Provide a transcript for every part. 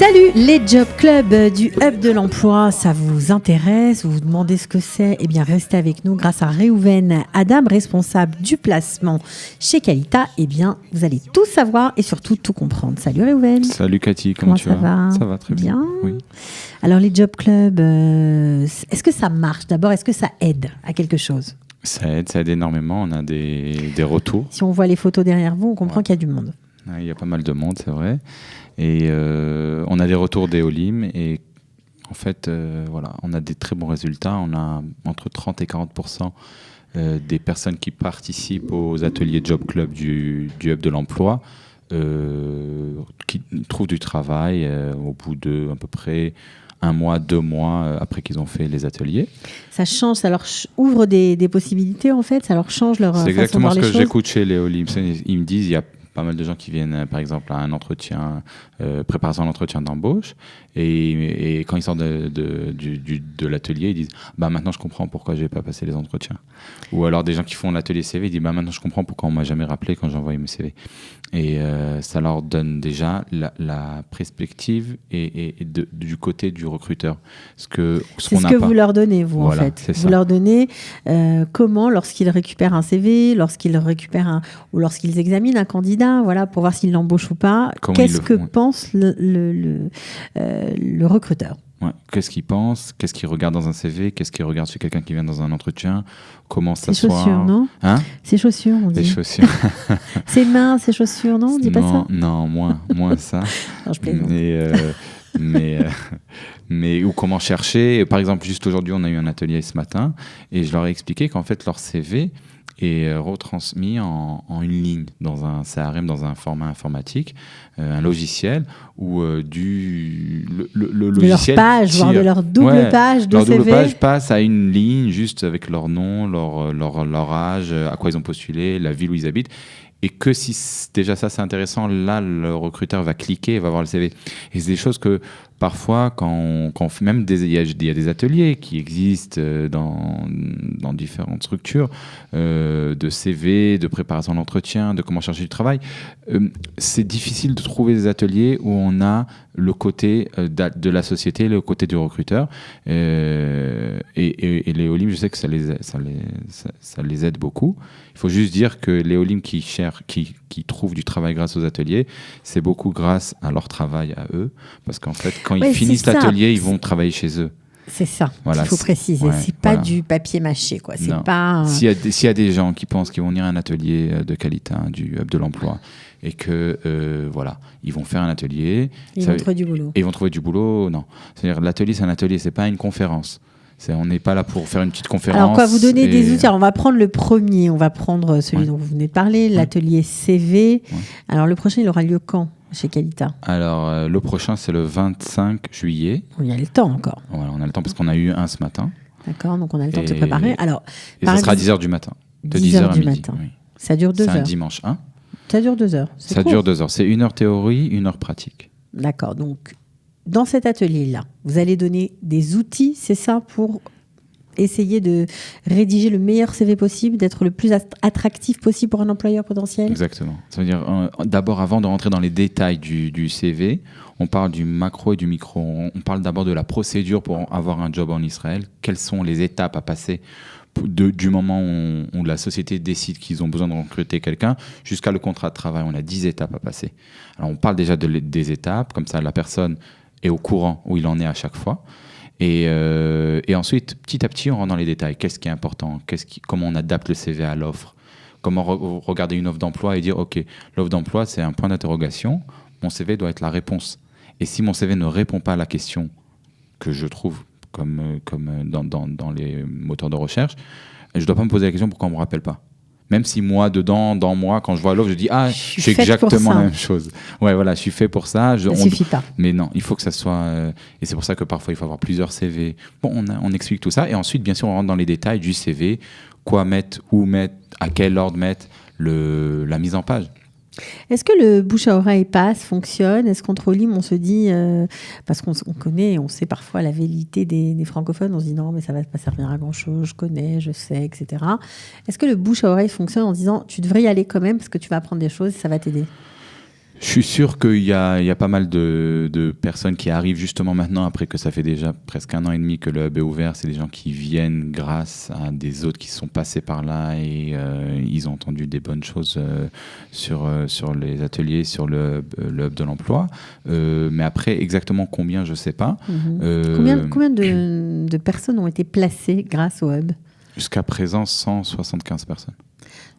Salut les Job Club du Hub de l'Emploi, ça vous intéresse? Vous vous demandez ce que c'est? Eh bien, restez avec nous grâce à Réhouven Adam, responsable du placement chez Qualita. Eh bien, vous allez tout savoir et surtout tout comprendre. Salut Réhouven. Salut Cathy, comment tu vas? Ça va très bien. Oui. Alors les Job Club, est-ce que ça marche d'abord? Est-ce que ça aide à quelque chose? Ça aide énormément. On a des retours. Si on voit les photos derrière vous, on comprend qu'il y a du monde. Il y a pas mal de monde, c'est vrai. Et on a des retours d'Eolim et en fait, voilà, on a des très bons résultats. On a entre 30 et 40% des personnes qui participent aux ateliers Job Club du Hub de l'Emploi qui trouvent du travail au bout de à peu près 1 mois, 2 mois après qu'ils ont fait les ateliers. Ça change, ça leur ouvre des possibilités en fait, ça leur change leur façon de voir les choses. C'est exactement ce que j'écoute chez les Olim. Ils me disent, il y a pas mal de gens qui viennent, par exemple, à un entretien, préparation d'entretien d'embauche, et quand ils sortent de l'atelier, ils disent bah, maintenant je comprends pourquoi je n'ai pas passé les entretiens. Ou alors des gens qui font l'atelier CV, ils disent bah, maintenant je comprends pourquoi on ne m'a jamais rappelé quand j'ai envoyé mes CV. Et ça leur donne déjà la perspective du côté du recruteur. C'est ce que vous leur donnez, vous, voilà, en fait. Vous leur donnez comment, lorsqu'ils récupèrent un CV, lorsqu'ils récupèrent ou lorsqu'ils examinent un candidat, voilà, pour voir s'il l'embauche ou pas. Qu'est-ce que pense le recruteur? Ouais. Qu'est-ce qu'il pense? Qu'est-ce qu'il regarde dans un CV? Qu'est-ce qu'il regarde chez quelqu'un qui vient dans un entretien? Comment ça soit? Ses chaussures, non? Ses chaussures, on dit. Ses chaussures. Ses mains, ses chaussures, non? On dit pas ça? Non, moins ça. Non, je plaisante. Mais ou comment chercher? Par exemple, juste aujourd'hui, on a eu un atelier ce matin et je leur ai expliqué qu'en fait, leur CV est retransmis en une ligne dans un CRM, dans un format informatique, un logiciel où le logiciel de leur page, voire de leur double page de leur CV. Double page passe à une ligne juste avec leur nom, leur âge, à quoi ils ont postulé, la ville où ils habitent. Et que si déjà ça c'est intéressant, là le recruteur va cliquer et va voir le CV. Et c'est des choses que parfois quand même il y a des ateliers qui existent dans différentes structures de CV, de préparation d'entretien, de comment chercher du travail. C'est difficile de trouver des ateliers où on a le côté de la société, le côté du recruteur. Et les Olim, je sais que ça les aide beaucoup. Il faut juste dire que les Olim qui trouvent du travail grâce aux ateliers, c'est beaucoup grâce à leur travail à eux. Parce qu'en fait, quand ils finissent l'atelier, ils vont travailler chez eux. C'est ça, voilà, il faut préciser. C'est pas du papier mâché, quoi. C'est pas. S'il y a des gens qui pensent qu'ils vont venir à un atelier de Qualita, du Hub de l'Emploi, et que voilà, ils vont faire un atelier. Ils vont trouver du boulot. Et ils vont trouver du boulot, non. C'est-à-dire l'atelier, c'est un atelier, c'est pas une conférence. On n'est pas là pour faire une petite conférence. Alors, quoi, vous donner des outils. Alors, on va prendre le premier, on va prendre celui dont vous venez de parler, l'atelier CV. Ouais. Alors, le prochain, il aura lieu quand chez Qualita? Alors, le prochain, c'est le 25 juillet. Il y a le temps encore. Voilà, on a le temps parce qu'on a eu un ce matin. D'accord, donc on a le temps de se préparer. Alors, ça sera à 10h du matin. De 10h à midi. Matin. Oui. Ça dure 2 heures. C'est un dimanche. Ça dure 2 heures. Ça dure 2 heures. C'est 1 heure théorie, 1 heure pratique. D'accord, donc dans cet atelier-là, vous allez donner des outils, c'est ça, pour essayer de rédiger le meilleur CV possible, d'être le plus attractif possible pour un employeur potentiel? Exactement. Ça veut dire, d'abord, avant de rentrer dans les détails du CV, on parle du macro et du micro. On parle d'abord de la procédure pour avoir un job en Israël. Quelles sont les étapes à passer du moment où la société décide qu'ils ont besoin de recruter quelqu'un jusqu'à le contrat de travail? On a 10 étapes à passer. Alors, on parle déjà des étapes, comme ça la personne est au courant où il en est à chaque fois. Et ensuite, petit à petit, on rentre dans les détails. Qu'est-ce qui est important? Comment on adapte le CV à l'offre? Comment regarder une offre d'emploi et dire, OK, l'offre d'emploi, c'est un point d'interrogation. Mon CV doit être la réponse. Et si mon CV ne répond pas à la question que je trouve comme dans les moteurs de recherche, je ne dois pas me poser la question pourquoi on ne me rappelle pas. Même si moi, dans moi, quand je vois l'offre, je dis « Ah, je fais exactement la même chose. » Ouais, voilà, je suis fait pour ça. Ça suffit pas. Mais non, il faut que ça soit... et c'est pour ça que parfois, il faut avoir plusieurs CV. Bon, on explique tout ça. Et ensuite, bien sûr, on rentre dans les détails du CV. Quoi mettre, où mettre, à quel ordre mettre, la mise en page. Est-ce que le bouche à oreille passe, fonctionne? Est-ce qu'entre Olim, on se dit, parce qu'on connaît, on sait parfois la vérité des francophones, on se dit non, mais ça ne va pas servir à grand-chose, je connais, je sais, etc. Est-ce que le bouche à oreille fonctionne en disant, tu devrais y aller quand même parce que tu vas apprendre des choses et ça va t'aider? Je suis sûr qu'il y a pas mal de personnes qui arrivent justement maintenant, après que ça fait déjà presque 1 an et demi que le hub est ouvert. C'est des gens qui viennent grâce à des autres qui sont passés par là et ils ont entendu des bonnes choses sur les ateliers, sur le hub de l'emploi. Mais après, exactement combien, je ne sais pas. Combien de personnes ont été placées grâce au hub ? Jusqu'à présent, 175 personnes.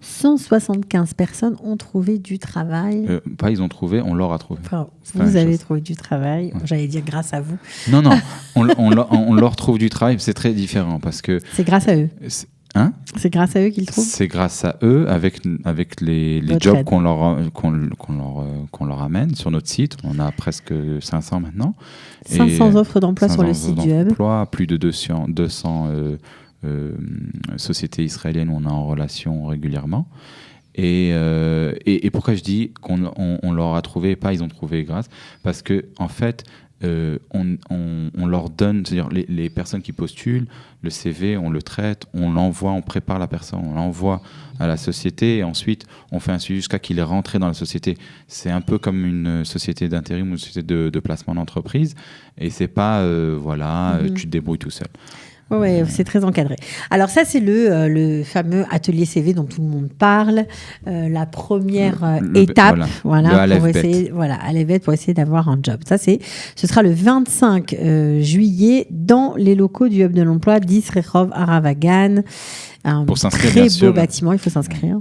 175 personnes ont trouvé du travail. Pas ils ont trouvé, on leur a trouvé. Enfin, vous avez trouvé du travail, ouais. J'allais dire grâce à vous. Non, on leur trouve du travail, c'est très différent parce que... C'est grâce à eux. C'est grâce à eux qu'ils trouvent. C'est grâce à eux, avec les jobs qu'on leur amène sur notre site. On a presque 500 maintenant. 500 offres d'emploi sur le site du hub. Plus de 200 sociétés israéliennes où on est en relation régulièrement. Et pourquoi je dis qu'on leur a trouvé, pas ils ont trouvé grâce, parce que en fait on leur donne, c'est-à-dire les personnes qui postulent, le CV, on le traite, on l'envoie, on prépare la personne, on l'envoie à la société et ensuite on fait un suivi jusqu'à qu'il est rentré dans la société. C'est un peu comme une société d'intérim ou une société de placement d'entreprise et c'est pas tu te débrouilles tout seul. Oui, c'est très encadré. Alors ça, c'est le fameux atelier CV dont tout le monde parle. La première étape, pour essayer, Aleph Bet pour essayer d'avoir un job. Ça, ce sera le 25 juillet dans les locaux du Hub de l'Emploi, 10 Rehov Aravagan. Un pour s'inscrire, très bien beau sûr, bâtiment, il faut s'inscrire.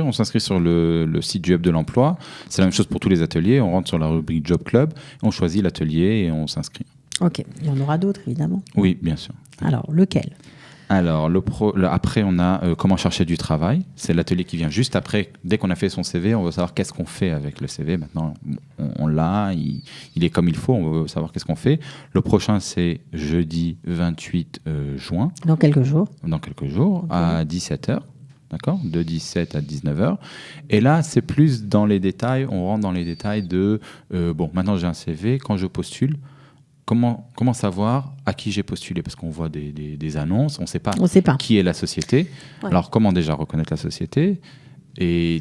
On s'inscrit sur le site du Hub de l'Emploi. C'est la même chose pour tous les ateliers. On rentre sur la rubrique Job Club, on choisit l'atelier et on s'inscrit. Ok, il y en aura d'autres, évidemment. Oui, bien sûr. Alors, lequel ? Alors, après, on a comment chercher du travail. C'est l'atelier qui vient juste après. Dès qu'on a fait son CV, on veut savoir qu'est-ce qu'on fait avec le CV. Maintenant, on l'a, il est comme il faut. On veut savoir qu'est-ce qu'on fait. Le prochain, c'est jeudi 28 juin. Dans quelques jours. Okay. À 17h. D'accord ? De 17 à 19h. Et là, c'est plus dans les détails. On rentre dans les détails de maintenant j'ai un CV. Quand je postule, comment savoir à qui j'ai postulé ? Parce qu'on voit des annonces, on ne sait pas qui est la société. Ouais. Alors, comment déjà reconnaître la société ? Et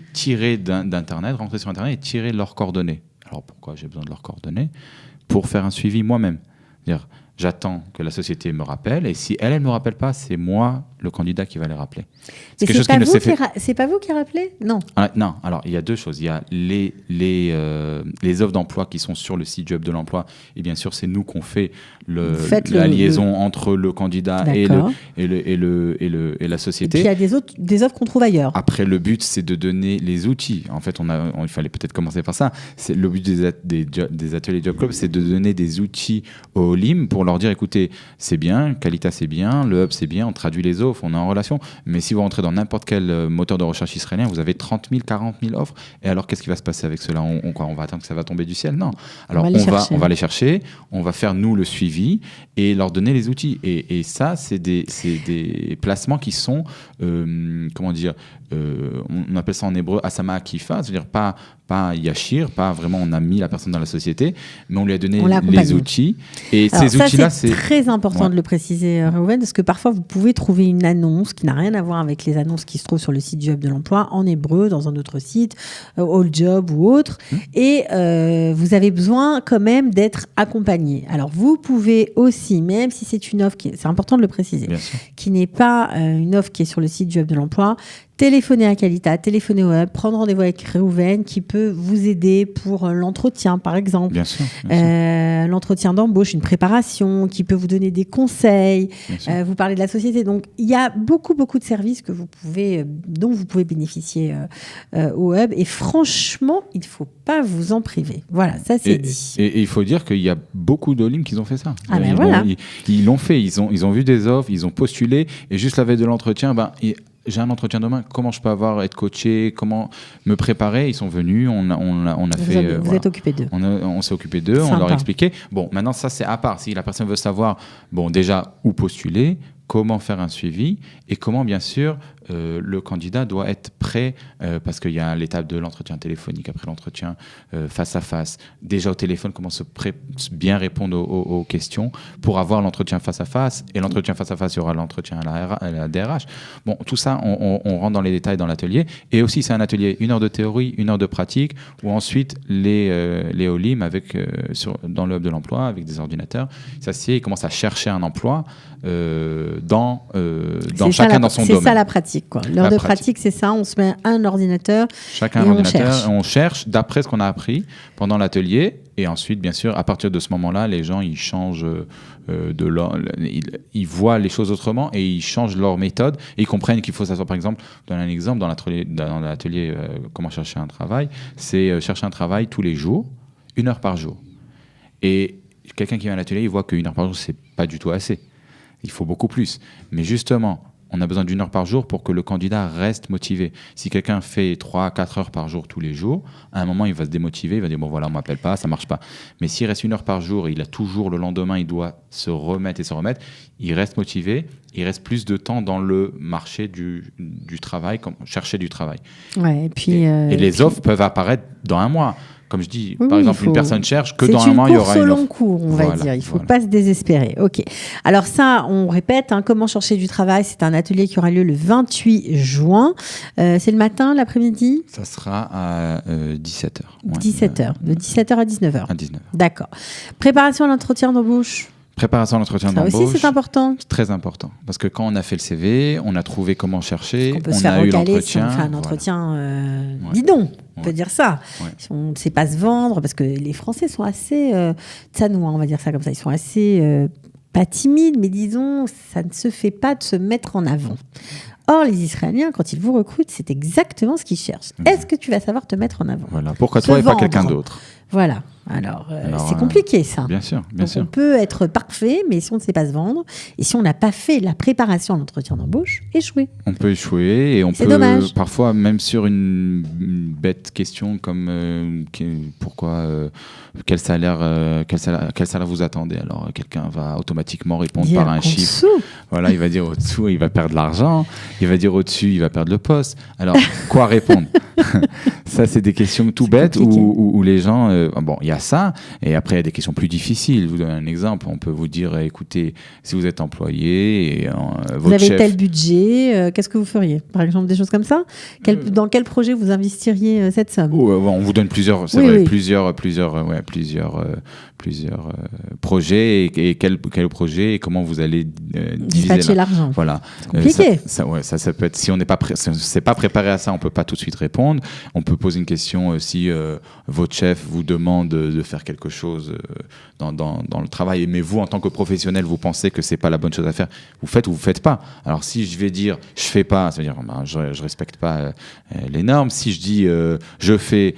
rentrer sur Internet et tirer leurs coordonnées. Alors, pourquoi j'ai besoin de leurs coordonnées ? Pour faire un suivi moi-même. C'est-à-dire, j'attends que la société me rappelle, et si elle ne me rappelle pas, c'est moi, le candidat, qui va les rappeler. C'est pas vous qui rappelez ? Non. Non, alors il y a deux choses. Il y a les offres d'emploi qui sont sur le site du Hub de l'Emploi, et bien sûr, c'est nous qu'on fait la liaison entre le candidat et la société. Et puis il y a des offres qu'on trouve ailleurs. Après, le but, c'est de donner les outils. En fait, il fallait peut-être commencer par ça. Le but des ateliers Job Club, c'est de donner des outils au LIM pour leur dire, écoutez, c'est bien, Kalita c'est bien, le Hub c'est bien, on traduit les offres, on est en relation, mais si vous rentrez dans n'importe quel moteur de recherche israélien, vous avez 30 000, 40 000 offres, et alors qu'est-ce qui va se passer avec cela ? On va attendre que ça va tomber du ciel ? Non. Alors on va les chercher, on va faire nous le suivi et leur donner les outils. Et ça, c'est des placements qui sont, on appelle ça en hébreu Asama Akifa, c'est-à-dire pas Yachir, pas vraiment on a mis la personne dans la société, mais on lui a donné les outils. Et alors ces outils-là, c'est très important de le préciser, Reuven, parce que parfois vous pouvez trouver une annonce qui n'a rien à voir avec les annonces qui se trouvent sur le site du Hub de l'Emploi en hébreu, dans un autre site, All Job ou autre, et vous avez besoin quand même d'être accompagné. Alors vous pouvez aussi, même si c'est une offre, c'est important de le préciser, qui n'est pas une offre qui est sur le site du Hub de l'Emploi, téléphoner à Kalita, téléphoner au Hub, prendre rendez-vous avec Reuven qui peut vous aider pour l'entretien, par exemple. Bien sûr. L'entretien d'embauche, une préparation, qui peut vous donner des conseils, vous parler de la société. Donc, il y a beaucoup de services dont vous pouvez bénéficier au Hub. Et franchement, il ne faut pas vous en priver. Voilà, ça c'est dit. Et il faut dire qu'il y a beaucoup d'Olim qui ont fait ça. Ils l'ont fait. Ils ont vu des offres, ils ont postulé. Et juste la veille de l'entretien, j'ai un entretien demain, comment je peux être coaché, comment me préparer ? Ils sont venus, on a fait... Vous êtes occupé d'eux. On s'est occupé d'eux, on leur a expliqué. Bon, maintenant ça c'est à part. Si la personne veut savoir, déjà où postuler, comment faire un suivi et comment bien sûr le candidat doit être prêt, parce qu'il y a l'étape de l'entretien téléphonique, après l'entretien face à face. Déjà au téléphone, comment bien répondre aux questions pour avoir l'entretien face à face. Et l'entretien face à face, il y aura l'entretien à la DRH. Bon, tout ça, on rentre dans les détails dans l'atelier. Et aussi, c'est un atelier 1 heure de théorie, 1 heure de pratique, où ensuite les OLIM dans le hub de l'emploi, avec des ordinateurs, ils commencent à chercher un emploi dans chacun dans son domaine. C'est ça la pratique, quoi. L'heure de pratique, c'est ça. On se met un ordinateur. Chacun un ordinateur. On cherche d'après ce qu'on a appris pendant l'atelier. Et ensuite, bien sûr, à partir de ce moment-là, les gens, ils changent ils voient les choses autrement et ils changent leur méthode et ils comprennent qu'il faut s'asseoir. Par exemple, je donne un exemple dans l'atelier comment chercher un travail, c'est chercher un travail tous les jours, 1 heure par jour. Et quelqu'un qui vient à l'atelier, il voit que 1 heure par jour, c'est pas du tout assez. Il faut beaucoup plus. Mais justement, on a besoin d'1 heure par jour pour que le candidat reste motivé. Si quelqu'un fait 3-4 heures par jour tous les jours, à un moment, il va se démotiver, il va dire bon voilà, on m'appelle pas, ça marche pas. Mais s'il reste 1 heure par jour et il a toujours le lendemain, il doit se remettre, il reste motivé, il reste plus de temps dans le marché du travail, chercher du travail. Ouais, et les offres peuvent apparaître dans 1 mois. Comme je dis, par exemple, une personne cherche que dans 1 mois, il y aura une offre. C'est une course au long cours, on va dire. Il ne faut pas se désespérer. OK. Alors ça, on répète, comment chercher du travail. C'est un atelier qui aura lieu le 28 juin. C'est le matin, l'après-midi ? Ça sera à 17h. Ouais. 17h. De 17h à 19h. À 19h. D'accord. Préparation à l'entretien d'embauche. Préparation à l'entretien d'embauche. Ça aussi, c'est important. C'est très important. Parce que quand on a fait le CV, on a trouvé comment chercher, on peut se faire recaler si on fait un entretien bidon. On peut dire ça. Ouais. On ne sait pas se vendre, parce que les Français sont assez tsanois, on va dire ça comme ça. Ils sont assez pas timides, mais disons, ça ne se fait pas de se mettre en avant. Or, les Israéliens, quand ils vous recrutent, c'est exactement ce qu'ils cherchent. Est-ce que tu vas savoir te mettre en avant ? Voilà. Pourquoi toi et pas quelqu'un d'autre ? Voilà. Alors c'est compliqué, ça. Bien sûr, On peut être parfait, mais si on ne sait pas se vendre, et si on n'a pas fait la préparation à l'entretien d'embauche, échouer. On peut échouer, et on peut dommage. Parfois, même sur une bête question comme pourquoi, quel salaire vous attendez ? Alors quelqu'un va automatiquement répondre par un chiffre. Voilà, il va dire au-dessous, il va perdre de l'argent. Il va dire au-dessus, il va perdre le poste. Alors quoi répondre ? Ça, c'est des questions tout bêtes où les gens... il y a ça. Et après, il y a des questions plus difficiles. Je vous donne un exemple. On peut vous dire, écoutez, si vous êtes employé... Et, vous avez tel budget, qu'est-ce que vous feriez ? Par exemple, des choses comme ça ? Dans quel projet vous investiriez cette somme ? On vous donne plusieurs projets et quel projet et comment vous allez dispatcher l'argent. Voilà. C'est compliqué. Ça peut être, si on n'est pas préparé à ça, on ne peut pas tout de suite répondre. On peut poser une question si votre chef vous demande de faire quelque chose dans le travail, mais vous, en tant que professionnel, vous pensez que ce n'est pas la bonne chose à faire, vous faites ou vous ne faites pas. Alors si je vais dire je ne fais pas, ça veut dire je ne respecte pas les normes. Si je dis je fais,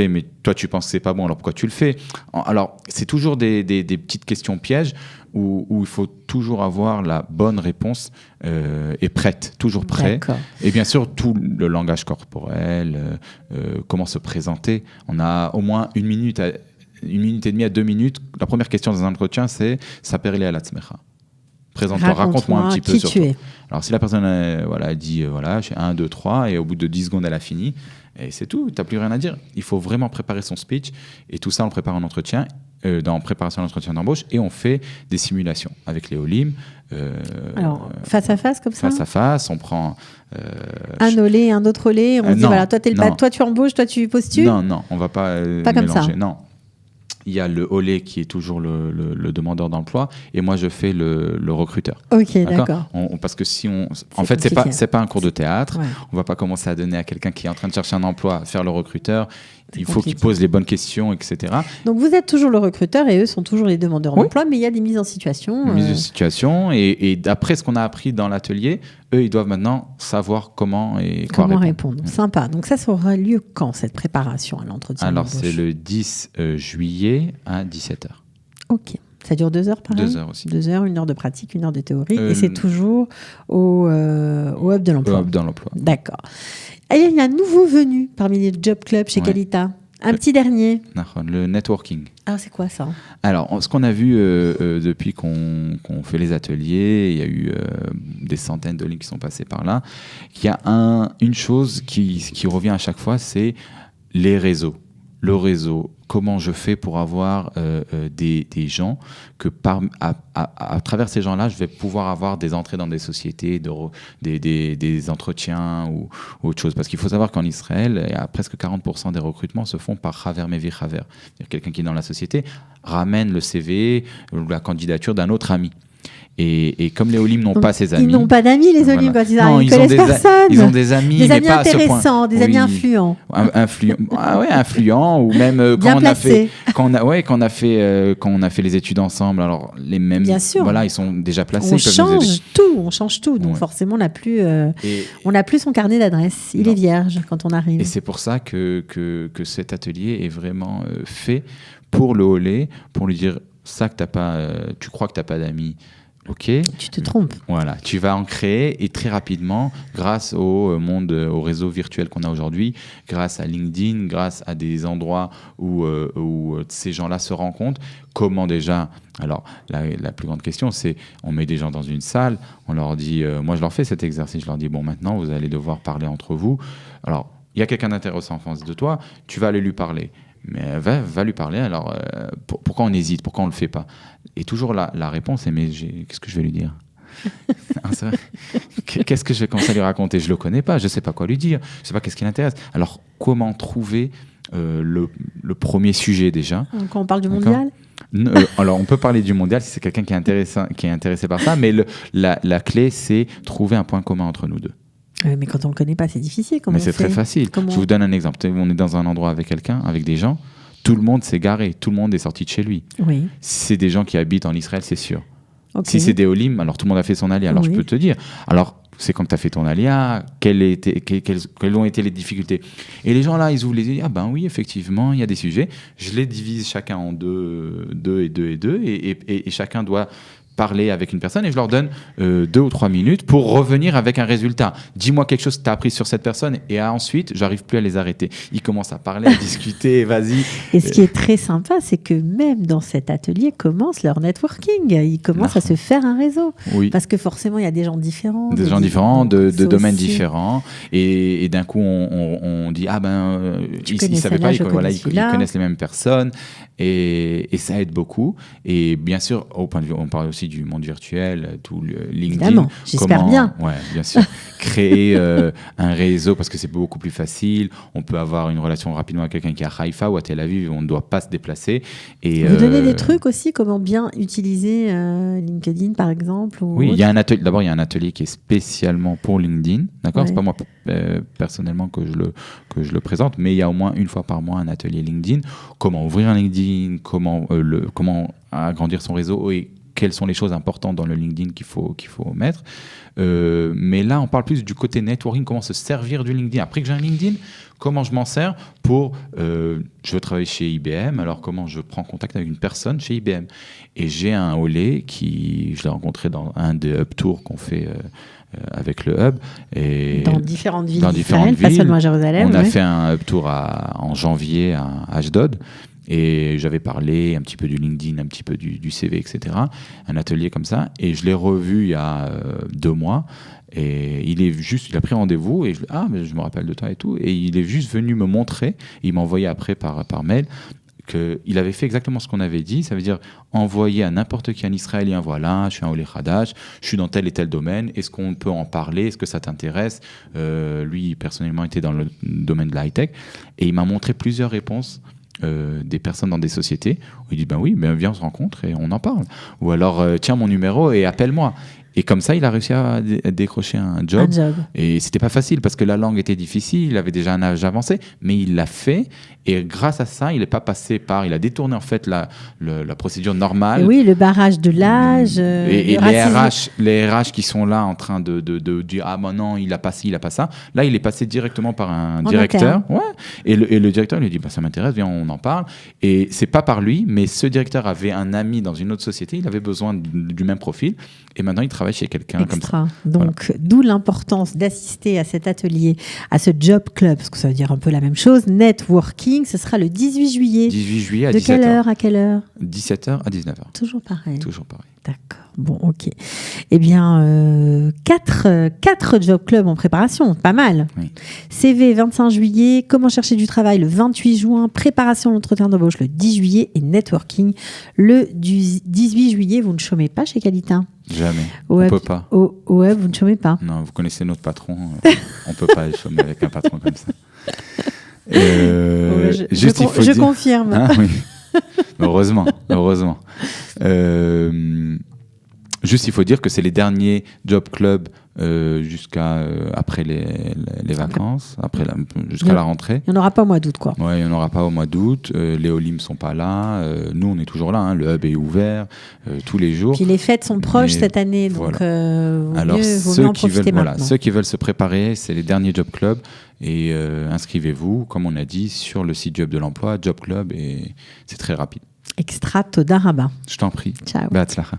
mais toi tu penses que ce n'est pas bon, alors pourquoi tu le fais ? Alors c'est toujours des petites questions pièges où il faut toujours avoir la bonne réponse et prête, toujours prêt. D'accord. Et bien sûr, tout le langage corporel, comment se présenter. On a au moins 1 minute et demie à 2 minutes. La première question dans un entretien, c'est « Saperli ala tzmecha ». Présente-toi, raconte-moi un petit peu sur toi. Alors, si la personne elle dit je suis 1, 2, 3, et au bout de 10 secondes, elle a fini, et c'est tout, tu n'as plus rien à dire. Il faut vraiment préparer son speech, et tout ça, on le prépare en entretien, dans préparation à l'entretien d'embauche, et on fait des simulations avec les OLIM. Alors, face à face, comme ça ? Face à face, on prend... un olé, un autre olé, on se dit, voilà, toi tu embauches, toi tu postules ? Non, on ne va pas comme mélanger. Ça. Non. Il y a le olé qui est toujours le demandeur d'emploi et moi je fais le recruteur. Ok, d'accord. Parce que si on... En fait, c'est pas un cours de théâtre. Ouais. On ne va pas commencer à donner à quelqu'un qui est en train de chercher un emploi, faire le recruteur. Il faut qu'il pose les bonnes questions, etc. Donc vous êtes toujours le recruteur et eux sont toujours les demandeurs d'emploi, mais il y a des mises en situation. Mises en situation et d'après ce qu'on a appris dans l'atelier, eux, ils doivent maintenant savoir comment répondre. Sympa. Donc ça aura lieu quand, cette préparation à l'entretien ? Alors c'est le 10 juillet à 17h. Ok. Ça dure 2 heures, pareil ? 2 heures aussi. 2 heures, 1 heure de pratique, 1 heure de théorie. Et c'est toujours au Hub de l'emploi. Au Hub de l'emploi. D'accord. Et il y a un nouveau venu parmi les Job Club chez Qualita. Un petit dernier. Le networking. Ah, c'est quoi ça? Alors, ce qu'on a vu depuis qu'on fait les ateliers, il y a eu des centaines de lignes qui sont passées par là, il y a une chose qui revient à chaque fois, c'est les réseaux. Le réseau, comment je fais pour avoir des gens que à travers ces gens-là, je vais pouvoir avoir des entrées dans des sociétés, des entretiens ou autre chose. Parce qu'il faut savoir qu'en Israël, il y a presque 40% des recrutements se font par Haver Mevi Haver. C'est-à-dire quelqu'un qui est dans la société ramène le CV ou la candidature d'un autre ami. Et comme les Olim n'ont pas ces amis... Ils n'ont pas d'amis, les Olim, quand ils arrivent. Ils connaissent personne. Ils ont des amis, des mais amis pas à ce point. intéressants, des amis influents. Influents, ou même Bien placés. quand on a fait les études ensemble, alors les mêmes... Bien sûr. Voilà, ils sont déjà placés. On change tout. Donc forcément, on n'a plus son carnet d'adresse. Il Non. est vierge quand on arrive. Et c'est pour ça que cet atelier est vraiment fait pour le Olé, pour lui dire ça que tu crois que tu n'as pas d'amis. Ok. Tu te trompes. Voilà, tu vas en créer et très rapidement, grâce au réseau virtuel qu'on a aujourd'hui, grâce à LinkedIn, grâce à des endroits où ces gens-là se rencontrent. Comment déjà? Alors, la plus grande question, c'est on met des gens dans une salle, on leur dit, moi je leur fais cet exercice, je leur dis bon, maintenant vous allez devoir parler entre vous. Alors, il y a quelqu'un d'intéressant en face de toi, tu vas aller lui parler. Mais va lui parler. Alors, pourquoi on hésite? Pourquoi on ne le fait pas? Et toujours la réponse est, mais qu'est-ce que je vais lui dire? Qu'est-ce que je vais commencer à lui raconter? Je ne le connais pas, je ne sais pas quoi lui dire, je ne sais pas qu'est-ce qui l'intéresse. Alors, comment trouver le premier sujet déjà? Quand on parle du mondial? Alors, on peut parler du mondial si c'est quelqu'un qui est intéressé par ça, mais la clé, c'est trouver un point commun entre nous deux. Mais quand on ne le connaît pas, c'est difficile. Mais c'est très facile. Je vous donne un exemple. On est dans un endroit avec quelqu'un, avec des gens. Tout le monde s'est garé. Tout le monde est sorti de chez lui. Oui. Si c'est des gens qui habitent en Israël, c'est sûr. Okay. Si c'est des Olim, alors tout le monde a fait son alia. Alors je peux te dire. Alors, c'est quand tu as fait ton alia, quelles ont été les difficultés? Et les gens là, ils ouvrent les yeux. Ah ben oui, effectivement, il y a des sujets. Je les divise chacun en deux et chacun doit parler avec une personne et je leur donne 2 ou 3 minutes pour revenir avec un résultat. Dis-moi quelque chose que tu as appris sur cette personne et ensuite, j'arrive plus à les arrêter. Ils commencent à parler, à discuter, vas-y. Et ce qui est très sympa, c'est que même dans cet atelier commence leur networking. Ils commencent à se faire un réseau. Oui. Parce que forcément, il y a des gens différents. Des gens différents, de domaines différents. Et d'un coup, on dit, ah ben, ils ne savaient pas, ils connaissent les mêmes personnes. Et ça aide beaucoup. Et bien sûr, au point de vue, on parle aussi du monde virtuel, tout le LinkedIn. Évidemment, j'espère bien. Ouais, bien sûr. Créer un réseau parce que c'est beaucoup plus facile. On peut avoir une relation rapidement avec quelqu'un qui est à Haïfa ou à Tel Aviv. On ne doit pas se déplacer. Et, vous donnez des trucs aussi, comment bien utiliser LinkedIn, par exemple Oui, il y a un atelier. D'abord, il y a un atelier qui est spécialement pour LinkedIn. D'accord, c'est pas moi personnellement que je le présente, mais il y a au moins une fois par mois un atelier LinkedIn. Comment ouvrir un LinkedIn, comment agrandir son réseau et quelles sont les choses importantes dans le LinkedIn qu'il faut mettre. Mais là, on parle plus du côté networking, comment se servir du LinkedIn. Après que j'ai un LinkedIn, comment je m'en sers pour... je veux travailler chez IBM, alors comment je prends contact avec une personne chez IBM. Et j'ai un Olé je l'ai rencontré dans un des hub tours qu'on fait avec le hub. Et dans différentes villes d'Israël, pas seulement à Jérusalem. On a fait un hub tour en janvier à Ashdod. Et j'avais parlé un petit peu du LinkedIn, un petit peu du CV, etc. Un atelier comme ça. Et je l'ai revu il y a 2 mois. Et il a pris rendez-vous. Et mais je me rappelle de toi et tout. Et il est juste venu me montrer. Il m'a envoyé après par mail qu'il avait fait exactement ce qu'on avait dit. Ça veut dire envoyer à n'importe qui un Israélien, voilà, je suis un Olé Hadash, je suis dans tel et tel domaine, est-ce qu'on peut en parler, est-ce que ça t'intéresse? Lui, personnellement, était dans le domaine de la high-tech. Et il m'a montré plusieurs réponses des personnes dans des sociétés où il dit oui, viens, on se rencontre et on en parle. Ou alors, tiens mon numéro et appelle-moi. Et comme ça, il a réussi à décrocher un job. Et c'était pas facile parce que la langue était difficile, il avait déjà un âge avancé, mais il l'a fait. Et grâce à ça, il n'est pas passé il a détourné en fait la procédure normale. Et oui, le barrage de l'âge. Et les RH qui sont là en train de dire non, il a pas ci, il a pas ça. Là, il est passé directement par un directeur. Ouais. Et le directeur lui dit ça m'intéresse, viens, on en parle. Et c'est pas par lui, mais ce directeur avait un ami dans une autre société, il avait besoin du même profil. Et maintenant, il travaille travaille chez quelqu'un comme ça. Extra. Donc, d'où l'importance d'assister à cet atelier, à ce job club, parce que ça veut dire un peu la même chose. Networking, ce sera le 18 juillet. 18 juillet à De 17h. quelle heure à quelle heure? 17h à 19h. Toujours pareil. Toujours pareil. D'accord. Bon, ok. Eh bien, 4 job clubs en préparation, pas mal. Oui. CV 25 juillet, comment chercher du travail le 28 juin, préparation de l'entretien d'embauche le 10 juillet et networking le 18 juillet. Vous ne chômez pas chez Qualita? Jamais. Ouais, On peut pas. Ouais, vous ne chômez pas. Non, vous connaissez notre patron. On peut pas chômer avec un patron comme ça. Je confirme. Hein, oui. Heureusement. Juste, il faut dire que c'est les derniers job clubs jusqu'à après les vacances, jusqu'à la rentrée. Il n'y en aura pas au mois d'août, quoi. Ouais, il n'y en aura pas au mois d'août. Les Olim ne sont pas là. Nous, on est toujours là. Hein. Le hub est ouvert tous les jours. Puis les fêtes sont proches cette année, donc Alors, vaut mieux en profiter maintenant. ceux qui veulent se préparer, c'est les derniers job clubs. Et inscrivez-vous, comme on a dit, sur le site du hub de l'emploi, job club, et c'est très rapide. Extra Toda Rabba. Je t'en prie. Ciao. Behatzlacha.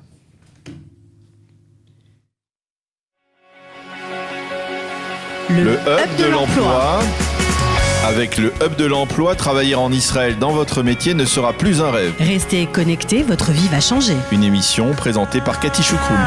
Le Hub de l'emploi. Avec le Hub de l'emploi, travailler en Israël dans votre métier ne sera plus un rêve. Restez connectés, votre vie va changer. Une émission présentée par Cathy Choukroul.